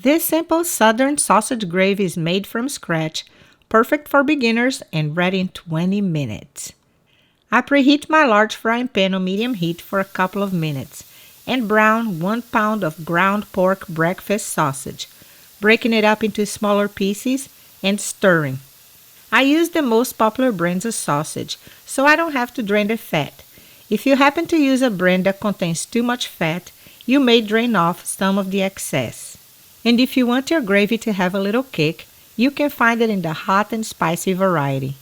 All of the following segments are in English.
This simple Southern sausage gravy is made from scratch, perfect for beginners and ready in 20 minutes. I preheat my large frying pan on medium heat for a couple of minutes and brown 1 pound of ground pork breakfast sausage, breaking it up into smaller pieces and stirring. I use the most popular brands of sausage, so I don't have to drain the fat. If you happen to use a brand that contains too much fat, you may drain off some of the excess. And if you want your gravy to have a little kick, you can find it in the hot and spicy variety.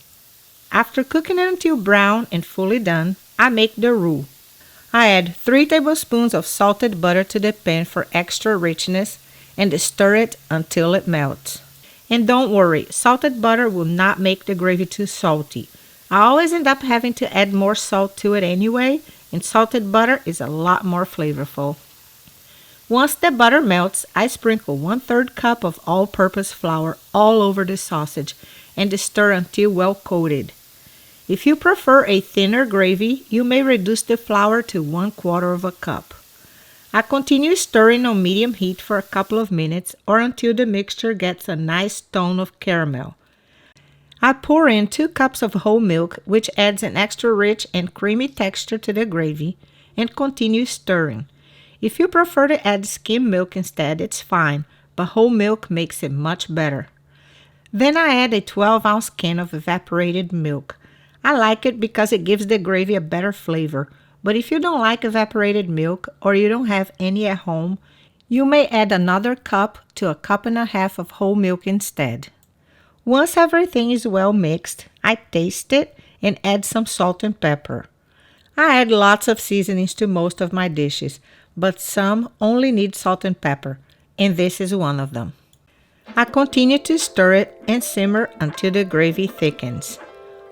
After cooking it until brown and fully done, I make the roux. I add 3 tablespoons of salted butter to the pan for extra richness and stir it until it melts. And don't worry, salted butter will not make the gravy too salty. I always end up having to add more salt to it anyway, and salted butter is a lot more flavorful. Once the butter melts, I sprinkle 1/3 cup of all-purpose flour all over the sausage and stir until well coated. If you prefer a thinner gravy, you may reduce the flour to 1/4 cup. I continue stirring on medium heat for a couple of minutes or until the mixture gets a nice tone of caramel. I pour in 2 cups of whole milk, which adds an extra rich and creamy texture to the gravy, and continue stirring. If you prefer to add skim milk instead, it's fine, but whole milk makes it much better. Then I add a 12-ounce can of evaporated milk. I like it because it gives the gravy a better flavor, but if you don't like evaporated milk or you don't have any at home, you may add another cup to 1.5 cups of whole milk instead. Once everything is well mixed, I taste it and add some salt and pepper. I add lots of seasonings to most of my dishes, but some only need salt and pepper, and this is one of them. I continue to stir it and simmer until the gravy thickens.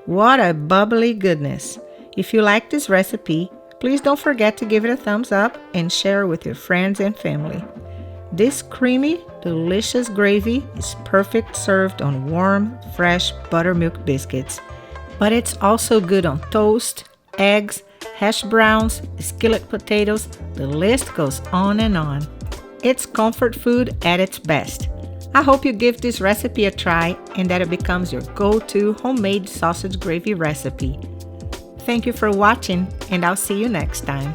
What a bubbly goodness! If you like this recipe, please don't forget to give it a thumbs up and share it with your friends and family. This creamy, delicious gravy is perfect served on warm, fresh buttermilk biscuits, but it's also good on toast, eggs, hash browns, skillet potatoes, the list goes on and on. It's comfort food at its best. I hope you give this recipe a try and that it becomes your go-to homemade sausage gravy recipe. Thank you for watching, and I'll see you next time.